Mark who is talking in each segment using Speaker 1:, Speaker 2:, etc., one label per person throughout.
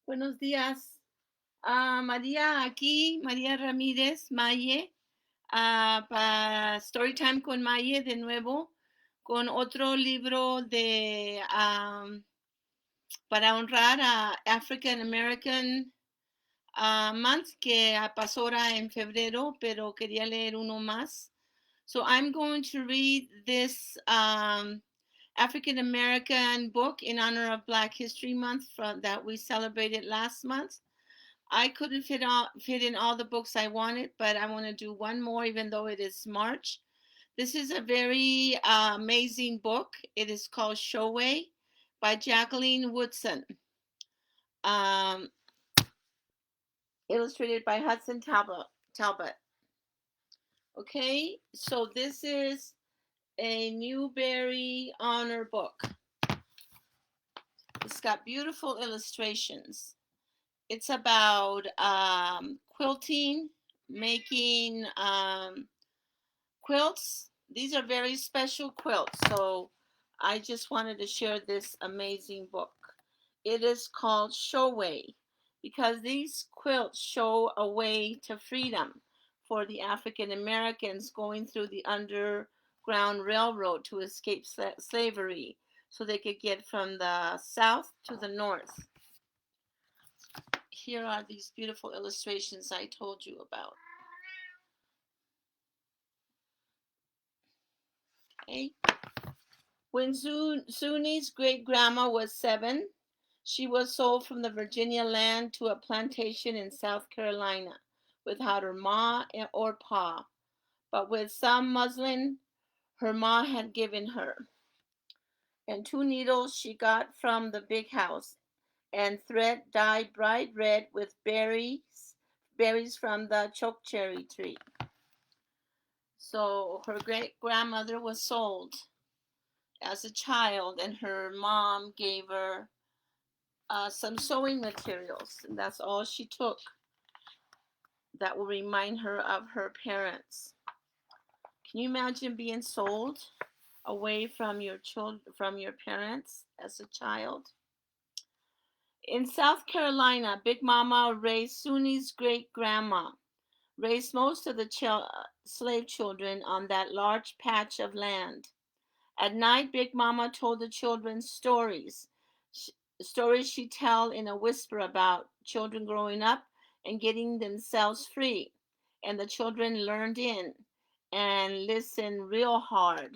Speaker 1: Buenos días. María aquí, María Ramírez, Maye, para Storytime con Maye de nuevo, con otro libro de para honrar a African American Month que pasó ahora en febrero, pero quería leer uno más. So I'm going to read this African American book in honor of Black History Month that we celebrated last month. I couldn't fit in all the books I wanted, but I want to do one more, even though it is March. This is a very amazing book. It is called Show Way by Jacqueline Woodson, um, illustrated by Hudson Talbot. Okay, so this is a Newbery Honor book. It's got beautiful illustrations. It's about quilting, making quilts. These are very special quilts, so I just wanted to share this amazing book. It is called Show Way because these quilts show a way to freedom for the African Americans going through the Underground Railroad to escape slavery so they could get from the south to the north. Here are these beautiful illustrations I told you about. Okay. When Soonie's great grandma was 7, she was sold from the Virginia land to a plantation in South Carolina without her ma or pa, but with some muslin her ma had given her, and 2 needles she got from the big house, and thread dyed bright red with berries from the chokecherry tree. So her great grandmother was sold as a child, and her mom gave her some sewing materials, and that's all she took. That will remind her of her parents. Can you imagine being sold away from your parents as a child? In South Carolina, Big Mama raised Soonie's great grandma, raised most of the slave children on that large patch of land. At night, Big Mama told the children stories. Stories she'd tell in a whisper about children growing up and getting themselves free. And the children learned in and listened real hard.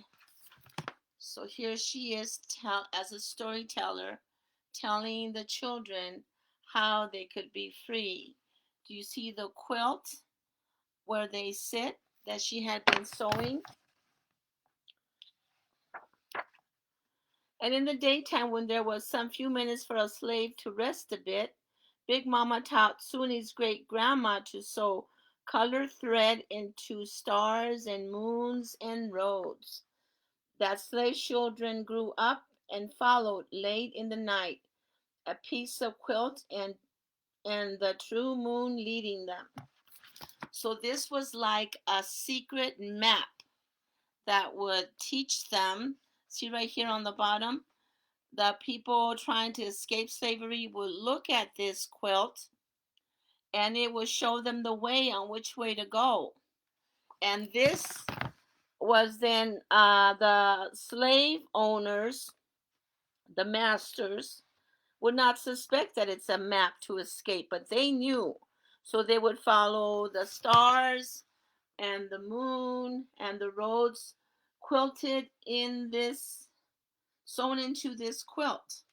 Speaker 1: So here she is as a storyteller telling the children how they could be free. Do you see the quilt where they sit that she had been sewing? And in the daytime, when there was some few minutes for a slave to rest a bit, Big Mama taught Soonie's great grandma to sew colored thread into stars and moons and roads. That slave children grew up and followed late in the night, a piece of quilt and the true moon leading them. So this was like a secret map that would teach them. See right here on the bottom, the people trying to escape slavery would look at this quilt and it would show them the way on which way to go. And this was then the slave owners, the masters, would not suspect that it's a map to escape, but they knew. So they would follow the stars and the moon and the roads quilted in this, sewn into this quilt.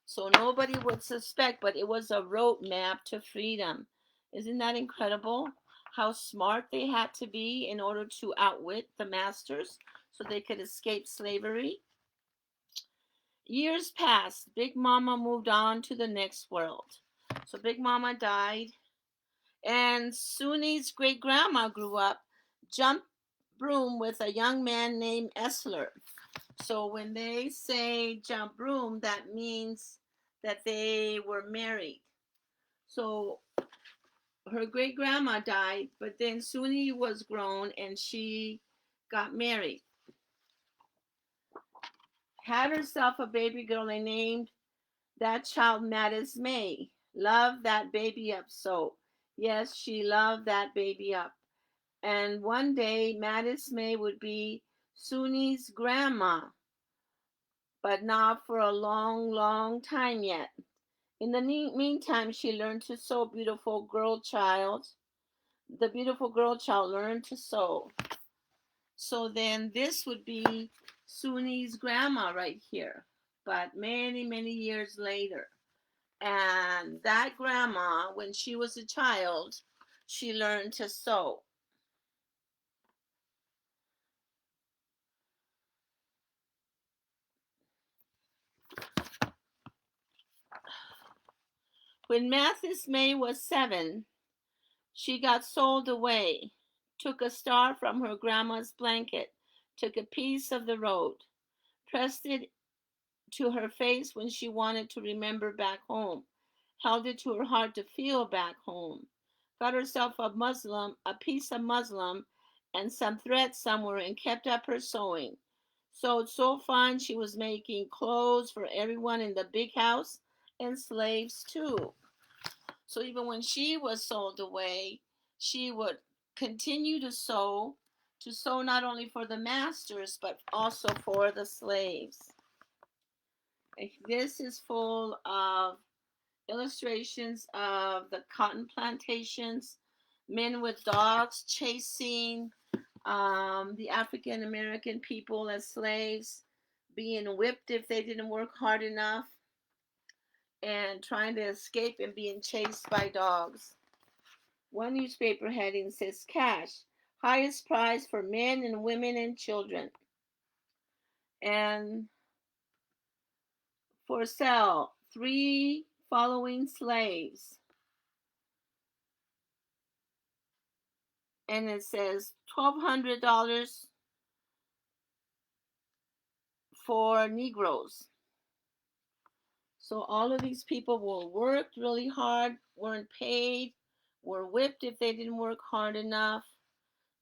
Speaker 1: So nobody would suspect, but it was a road map to freedom. Isn't that incredible? How smart they had to be in order to outwit the masters so they could escape slavery. Years passed. Big Mama moved on to the next world. So Big Mama died, and Soonie's great grandma grew up, jumped broom with a young man named Essler. So when they say jump broom, that means that they were married. So her great grandma died, but then Soonie was grown and she got married. Had herself a baby girl and named that child Mattis May. Love that baby up so. Yes, she loved that baby up. And one day, Mattis May would be Soonie's grandma, but not for a long, long time yet. In the meantime, she learned to sew. Beautiful girl child. The beautiful girl child learned to sew. So then this would be Soonie's grandma right here, but many, many years later. And that grandma, when she was a child, she learned to sew. When Mathis May was 7, she got sold away, took a star from her grandma's blanket, took a piece of the road, pressed it to her face when she wanted to remember back home, held it to her heart to feel back home, got herself a piece of muslin and some thread somewhere and kept up her sewing. Sewed so fine she was making clothes for everyone in the big house and slaves too. So even when she was sold away, she would continue to sew not only for the masters, but also for the slaves. This is full of illustrations of the cotton plantations, men with dogs chasing the African American people as slaves, being whipped if they didn't work hard enough, and trying to escape and being chased by dogs. One newspaper heading says cash, highest prize for men and women and children. And for sale, 3 following slaves. And it says $1,200 for Negroes. So all of these people were worked really hard, weren't paid, were whipped if they didn't work hard enough,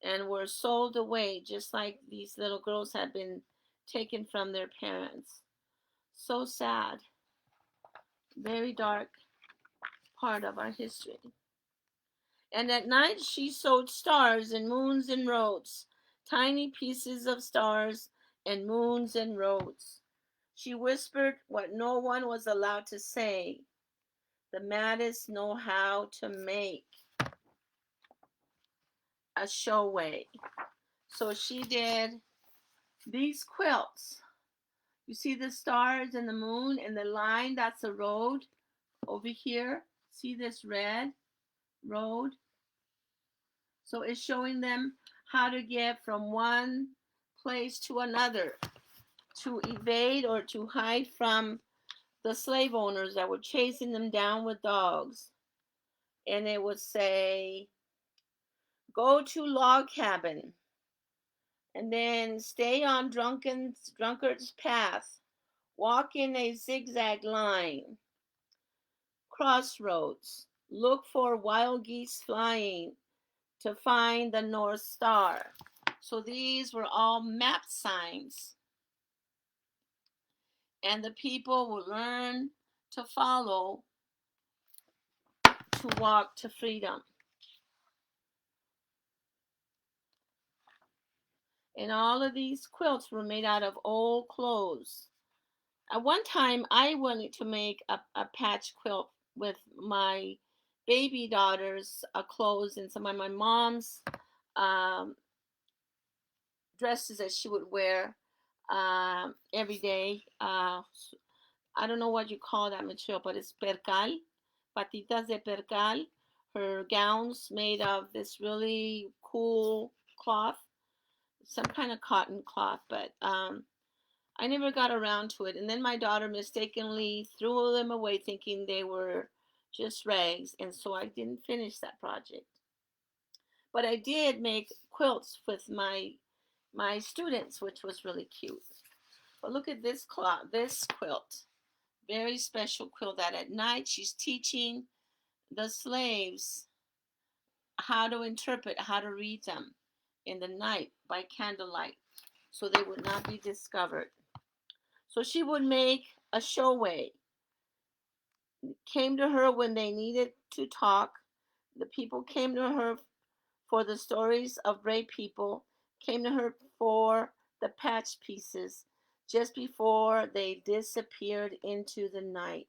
Speaker 1: and were sold away just like these little girls had been taken from their parents. So sad. Very dark part of our history. And at night she sewed stars and moons and roads, tiny pieces of stars and moons and roads. She whispered what no one was allowed to say. The Mattis know how to make a show way. So she did these quilts. You see the stars and the moon and the line, that's a road over here. See this red road? So it's showing them how to get from one place to another, to evade or to hide from the slave owners that were chasing them down with dogs. And it would say, go to log cabin, and then stay on drunkard's path, walk in a zigzag line, crossroads, look for wild geese flying to find the North Star. So these were all map signs, and the people will learn to follow to walk to freedom. And all of these quilts were made out of old clothes. At one time, I wanted to make a patch quilt with my baby daughter's clothes and some of my mom's um, dresses that she would wear every day. I don't know what you call that material, but it's percal, patitas de percal. Her gowns made of this really cool cloth, some kind of cotton cloth, but I never got around to it. And then my daughter mistakenly threw them away thinking they were just rags, and so I didn't finish that project. But I did make quilts with my students, which was really cute. But look at this cloth, this quilt. Very special quilt that at night she's teaching the slaves how to interpret, how to read them in the night by candlelight so they would not be discovered. So she would make a show way. came to her when they needed to talk. The people came to her for the stories of brave people, came to her for the patch pieces just before they disappeared into the night.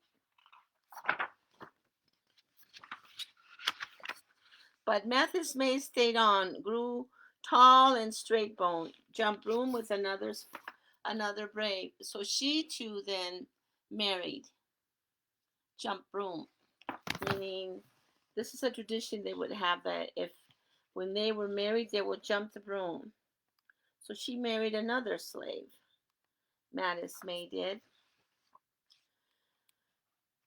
Speaker 1: But Mathis May stayed on, grew tall and straight boned, jumped room with another brave. So she too then married, jump broom, meaning this is a tradition they would have that if when they were married they would jump the broom. So she married another slave. Mattis May did.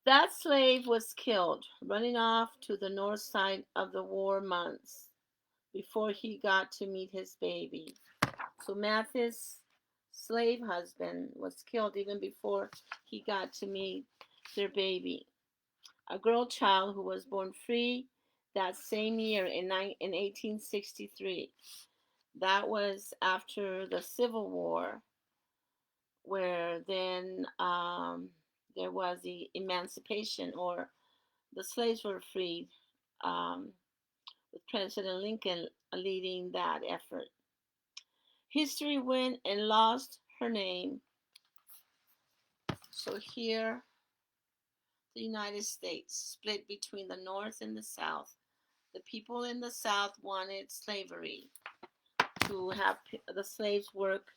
Speaker 1: That slave was killed running off to the north side of the war months before he got to meet his baby. So Mathis' slave husband was killed even before he got to meet their baby, a girl child who was born free that same year in 1863. That was after the Civil War, where then there was the emancipation, or the slaves were freed, um, with President Lincoln leading that effort. History went and lost her name. So here, the United States split between the North and the South. The people in the South wanted slavery, to have the slaves work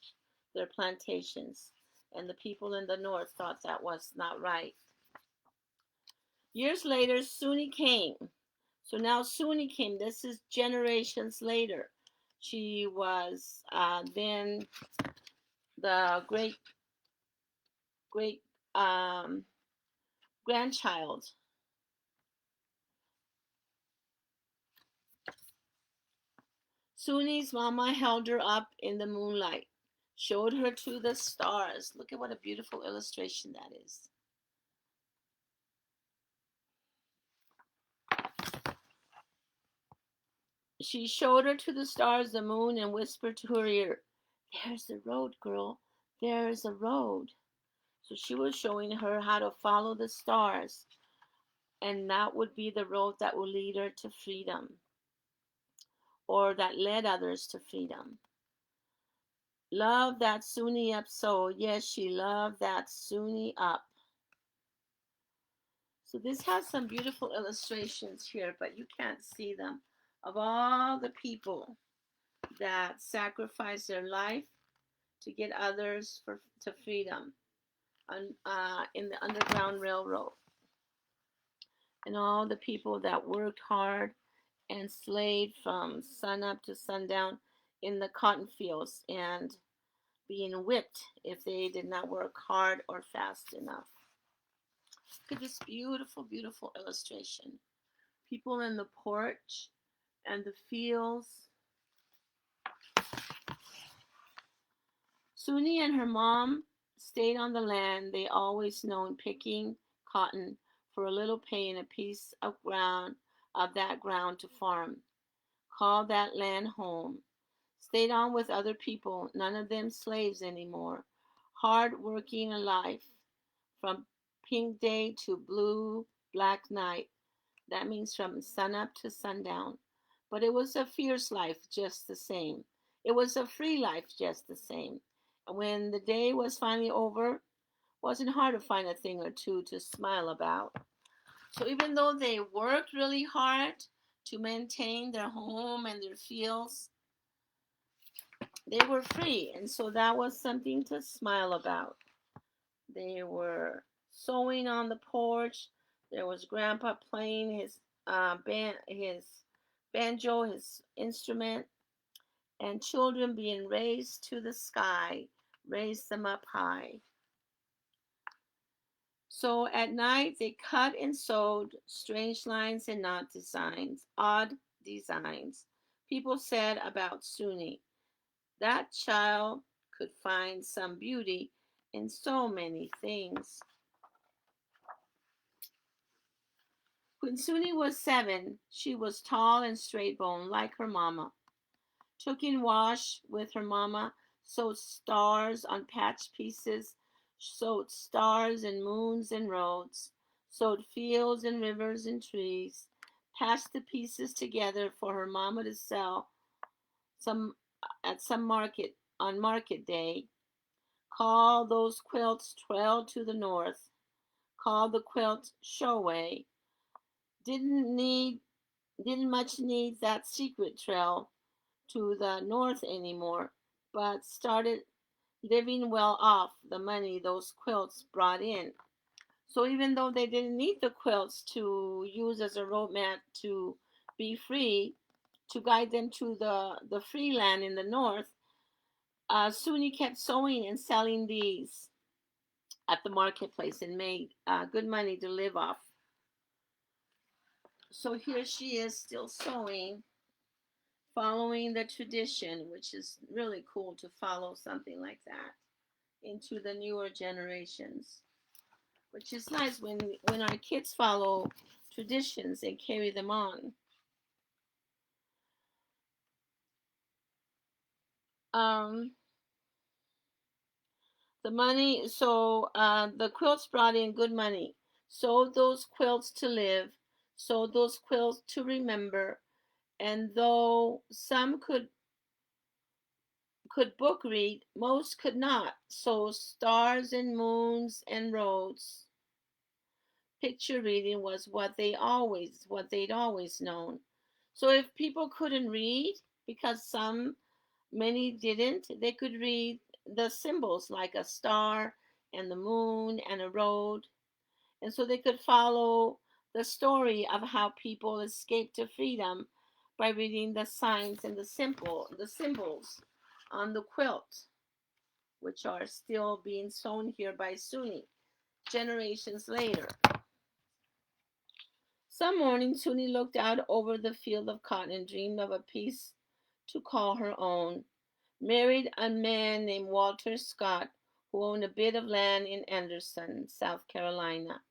Speaker 1: their plantations, and the people in the North thought that was not right. Years later, Soonie came. So now Soonie came. This is generations later. She was then the great um, grandchild. Soonie's mama held her up in the moonlight, showed her to the stars. Look at what a beautiful illustration that is. She showed her to the stars, the moon, and whispered to her ear, "There's the road, girl. There's a road." So she was showing her how to follow the stars, and that would be the road that will lead her to freedom, or that led others to freedom. Love that Soonie up so. Yes, she loved that Soonie up. So this has some beautiful illustrations here, but you can't see them, of all the people that sacrificed their life to get others to freedom in the Underground Railroad, and all the people that worked hard and slaved from sun up to sundown in the cotton fields and being whipped if they did not work hard or fast enough. Look at this beautiful, beautiful illustration. People in the porch and the fields. Soonie and her mom stayed on the land they always known, picking cotton for a little pay and a piece of that ground to farm. Called that land home. Stayed on with other people, none of them slaves anymore. Hard working life from pink day to blue black night. That means from sunup to sundown. But it was a fierce life just the same. It was a free life just the same. And when the day was finally over, it wasn't hard to find a thing or two to smile about. So even though they worked really hard to maintain their home and their fields, they were free. And so that was something to smile about. They were sewing on the porch. There was Grandpa playing his banjo, his instrument, and children being raised to the sky, raised them up high. So at night they cut and sewed strange lines and odd designs. People said about Soonie, that child could find some beauty in so many things. When Soonie was 7, she was tall and straight boned like her mama. Took in wash with her mama, sewed stars on patch pieces, sewed stars and moons and roads, sewed fields and rivers and trees, patched the pieces together for her mama to sell some at some market on market day. Called those quilts Trail to the North. Called the quilt Show Way. Didn't need didn't much need that secret trail to the north anymore, but started living well off the money those quilts brought in. So even though they didn't need the quilts to use as a roadmap to be free, to guide them to the free land in the north, Soonie kept sewing and selling these at the marketplace and made good money to live off. So here she is still sewing, following the tradition, which is really cool to follow something like that into the newer generations, which is nice when our kids follow traditions and carry them on. Um, the money, so the quilts brought in good money. Sold those quilts to live, sold those quilts to remember, and though some could book read, most could not. So stars and moons and roads. Picture reading was what they'd always known. So if people couldn't read, because many didn't, they could read the symbols like a star and the moon and a road. And so they could follow the story of how people escaped to freedom by reading the signs and the symbols on the quilt, which are still being sewn here by Soonie generations later. Some morning Soonie looked out over the field of cotton and dreamed of a piece to call her own. Married a man named Walter Scott, who owned a bit of land in Anderson, South Carolina.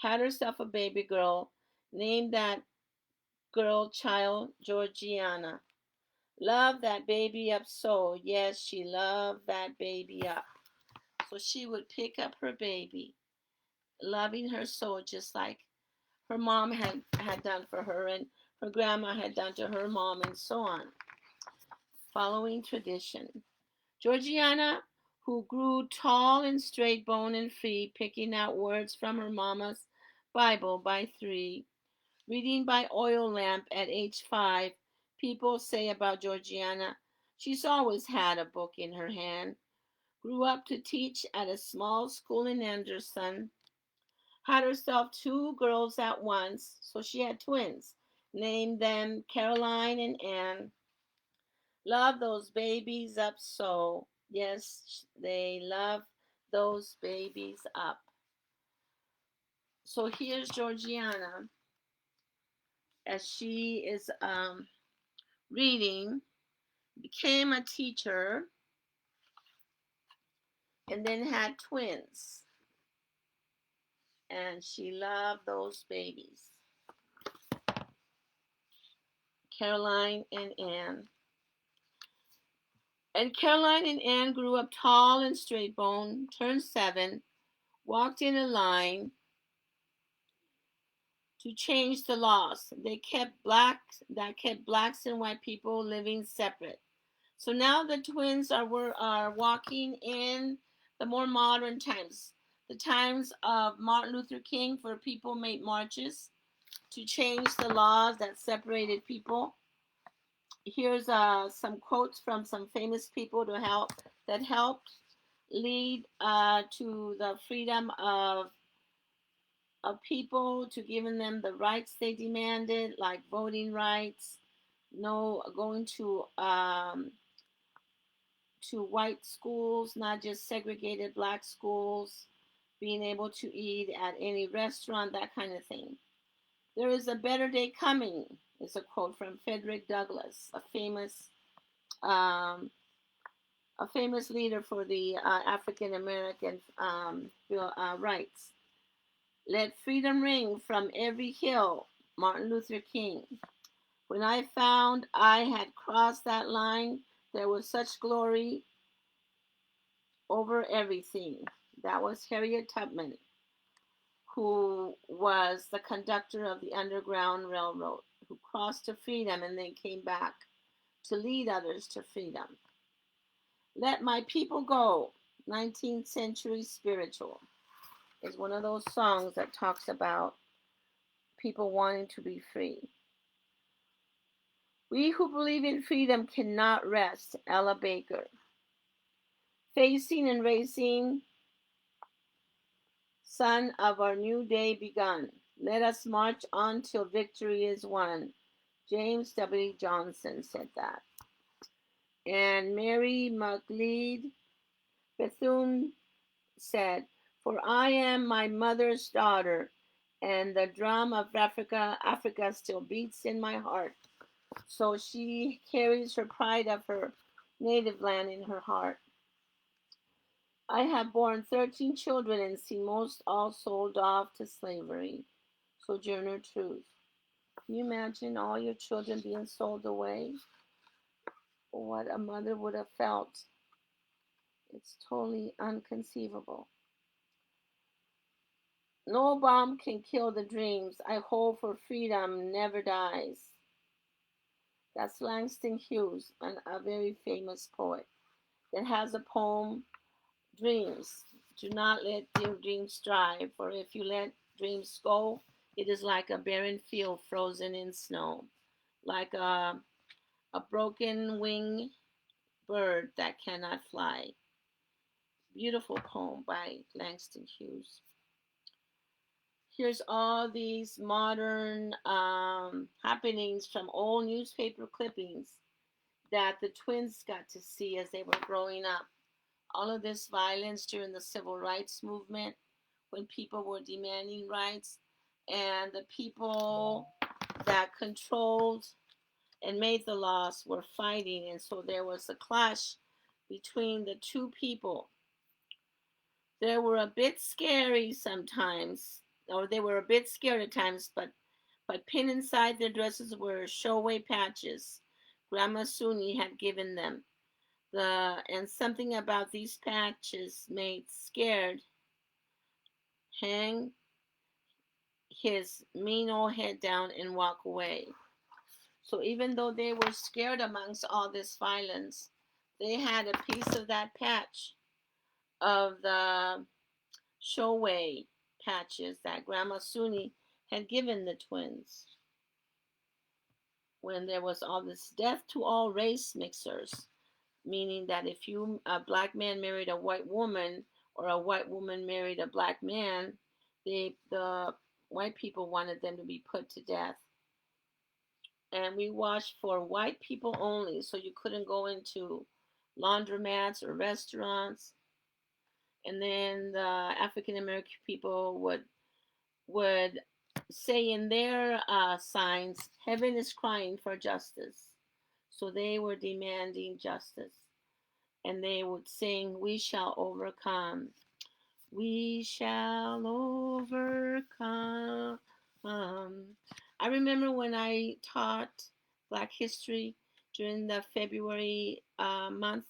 Speaker 1: Had herself a baby girl, named that girl child Georgiana. Loved that baby up so. Yes, she loved that baby up. So she would pick up her baby, loving her so, just like her mom had done for her and her grandma had done to her mom, and so on, following tradition. Georgiana, who grew tall and straight boned and free, picking out words from her mama's Bible by 3, reading by oil lamp at age 5, people say about Georgiana, she's always had a book in her hand. Grew up to teach at a small school in Anderson. Had herself 2 girls at once, so she had twins. Named them Caroline and Anne. Love those babies up so. Yes, they love those babies up. So here's Georgiana as she is reading, became a teacher, and then had twins. And she loved those babies, Caroline and Anne. And Caroline and Anne grew up tall and straight boned, turned 7, walked in a line to change the laws. That kept blacks and white people living separate. So now the twins are walking in the more modern times, the times of Martin Luther King, for people made marches to change the laws that separated people. Here's some quotes from some famous people that helped lead to the freedom of people, to giving them the rights they demanded, like voting rights, no going to white schools, not just segregated black schools, being able to eat at any restaurant, that kind of thing. There is a better day coming, is a quote from Frederick Douglass, um, a famous leader for the African American rights. Let freedom ring from every hill, Martin Luther King. When I found I had crossed that line, there was such glory over everything. That was Harriet Tubman, who was the conductor of the Underground Railroad, who crossed to freedom and then came back to lead others to freedom. Let My People Go, 19th Century Spiritual, is one of those songs that talks about people wanting to be free. We who believe in freedom cannot rest, Ella Baker. Facing and racing, son of our new day begun. Let us march on till victory is won. James W. Johnson said that. And Mary McLeod Bethune said, for I am my mother's daughter, and the drum of Africa still beats in my heart. So she carries her pride of her native land in her heart. I have borne 13 children and seen most all sold off to slavery. Sojourner Truth. Can you imagine all your children being sold away? What a mother would have felt. It's totally unconceivable. No bomb can kill the dreams I hold for freedom never dies. That's Langston Hughes, a very famous poet that has a poem, Dreams. Do not let your dreams die, for if you let dreams go, it is like a barren field frozen in snow, like a broken wing bird that cannot fly. Beautiful poem by Langston Hughes. Here's all these modern happenings from old newspaper clippings that the twins got to see as they were growing up. All of this violence during the civil rights movement when people were demanding rights, and the people that controlled and made the laws were fighting, and so there was a clash between the two people. They were a bit scary sometimes, or they were a bit scared at times, but pinned inside their dresses were showway patches Grandma Soonie had given them. And something about these patches made Scared hang his mean old head down and walk away. So even though they were scared amongst all this violence, they had a piece of that patch of the showway patches that Grandma Soonie had given the twins when there was all this death to all race mixers, meaning that if a black man married a white woman or a white woman married a black man, the white people wanted them to be put to death. And we watched for white people only, so you couldn't go into laundromats or restaurants. And then the African American people would say in their signs, "Heaven is crying for justice." So they were demanding justice, and they would sing, "We shall overcome. We shall overcome." I remember when I taught Black History during the February month,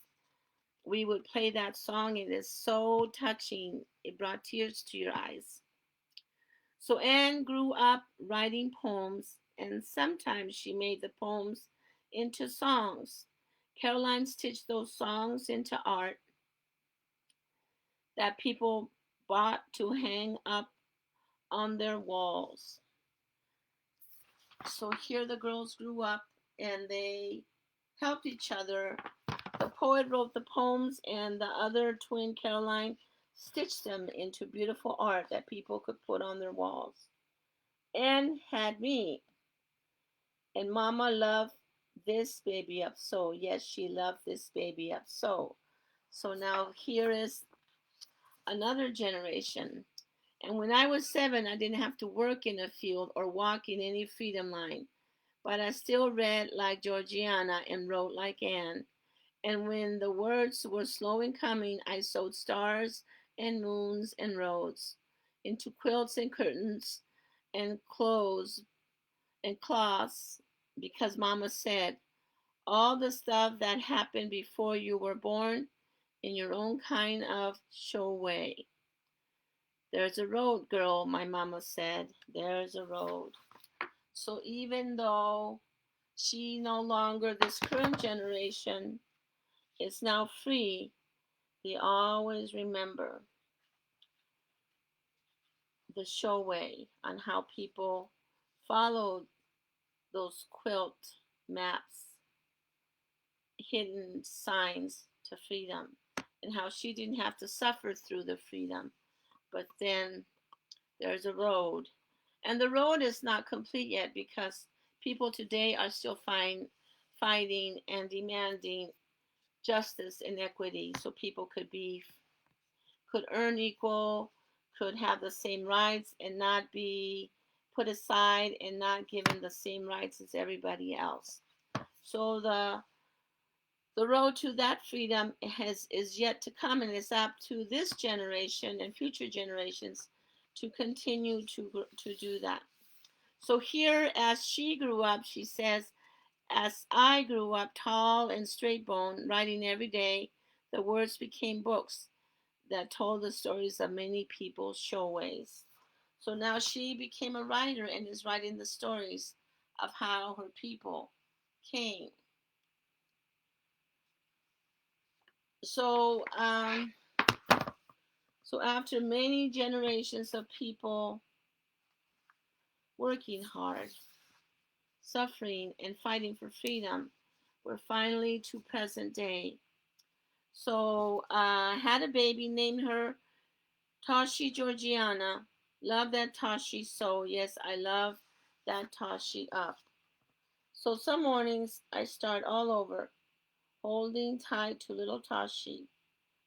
Speaker 1: we would play that song. It is so touching. It brought tears to your eyes. So Anne grew up writing poems, and sometimes she made the poems into songs. Caroline stitched those songs into art that people bought to hang up on their walls. So here the girls grew up and they helped each other. The poet wrote the poems, and the other twin, Caroline, stitched them into beautiful art that people could put on their walls. Anne had me, and Mama loved this baby up so. Yes, she loved this baby up so. So now here is another generation. And when I was 7, I didn't have to work in a field or walk in any freedom line. But I still read like Georgiana and wrote like Anne. And when the words were slow in coming, I sewed stars and moons and roads into quilts and curtains and clothes and cloths, because Mama said, all the stuff that happened before you were born in your own kind of show way. There's a road, girl, my mama said. There's a road. So even though she no longer, this current generation is now free, they always remember the show way on how people followed those quilt maps, hidden signs to freedom, and how she didn't have to suffer through the freedom. But then there's a road, and the road is not complete yet because people today are still fighting and demanding justice and equity, so people could earn equal, could have the same rights, and not be put aside and not given the same rights as everybody else. So the road to that freedom is yet to come, and it's up to this generation and future generations to continue to do that. So here, as she grew up, she says, as I grew up tall and straight boned, writing every day, the words became books that told the stories of many people's showways. So now she became a writer and is writing the stories of how her people came. So, so after many generations of people working hard, suffering, and fighting for freedom, we're finally to present day. So, had a baby, named her Tashi Georgiana. Love that Tashi so. Yes, I love that Tashi up. So some mornings I start all over, holding tight to little Tashi.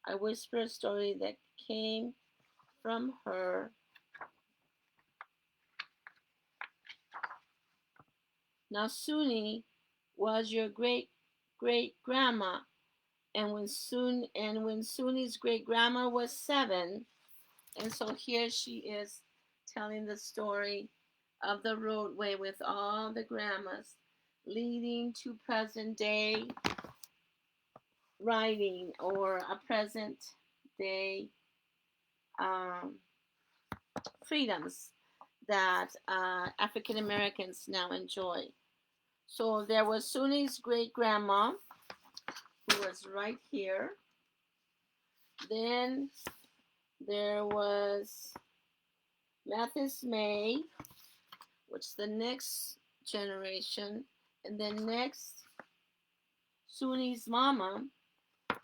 Speaker 1: I whisper a story that came from her. Now Soonie was your great great grandma, and when Soonie's great grandma was 7, and so here she is telling the story of the roadway with all the grandmas leading to present day writing or a present day um, freedoms that African Americans now enjoy. So there was Suni's great grandma, who was right here. Then there was Mathis May, which is the next generation. And then next, Suni's mama.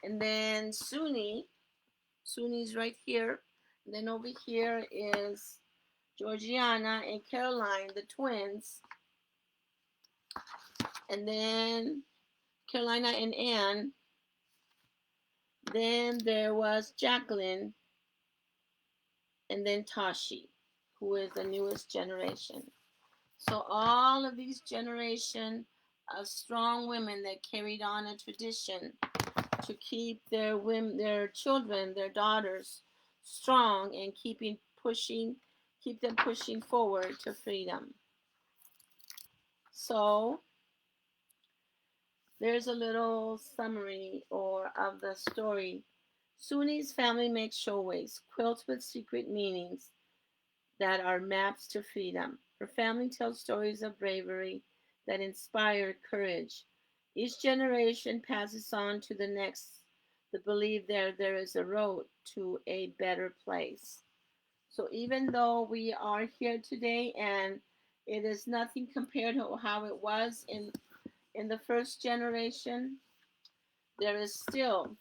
Speaker 1: And then Suni's right here. And then over here is Georgiana and Caroline, the twins. And then Carolina and Anne. Then there was Jacqueline, and then Tashi, who is the newest generation. So all of these generation of strong women that carried on a tradition to keep their women, their children, their daughters strong and keep them pushing forward to freedom. So there's a little summary or of the story. Suni's family makes showways, quilts with secret meanings that are maps to freedom. Her family tells stories of bravery that inspire courage. Each generation passes on to the next the belief there is a road to a better place. So even though we are here today and it is nothing compared to how it was in the first generation, there is still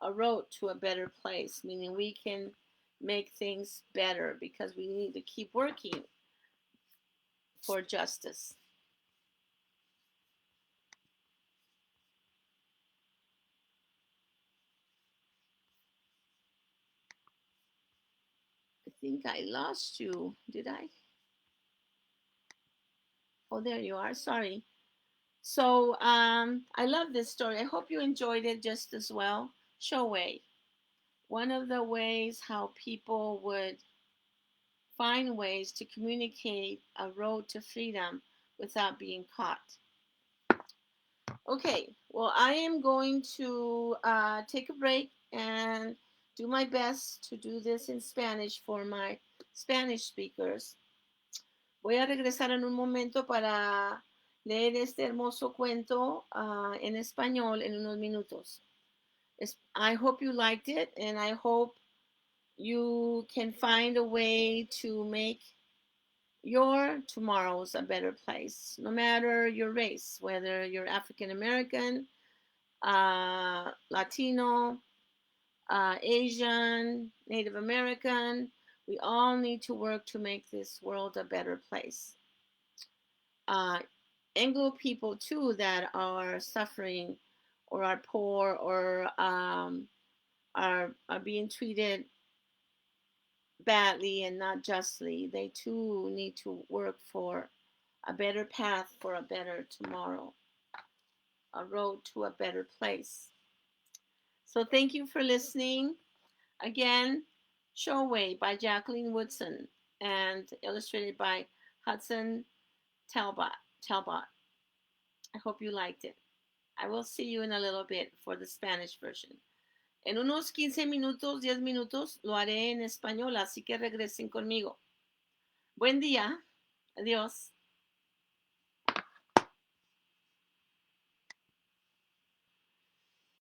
Speaker 1: a road to a better place, meaning we can make things better because we need to keep working for justice. I think I lost you. Did I? Oh, there you are. Sorry. So I love this story. I hope you enjoyed it just as well. Show way. One of the ways how people would find ways to communicate a road to freedom without being caught. Okay, well, I am going to take a break and do my best to do this in Spanish for my Spanish speakers. Voy a regresar en un momento para leer este hermoso cuento en español en unos minutos. I hope you liked it, and I hope you can find a way to make your tomorrows a better place, no matter your race, whether you're African American, Latino, Asian, Native American. We all need to work to make this world a better place. Anglo people, too, that are suffering or are poor or are being treated badly and not justly, they too need to work for a better path for a better tomorrow, a road to a better place. So thank you for listening. Again, Show Way by Jacqueline Woodson and illustrated by Hudson Talbot. I hope you liked it. I will see you in a little bit for the Spanish version. En unos 15 minutos, 10 minutos, lo haré en español, así que regresen conmigo. Buen día. Adiós.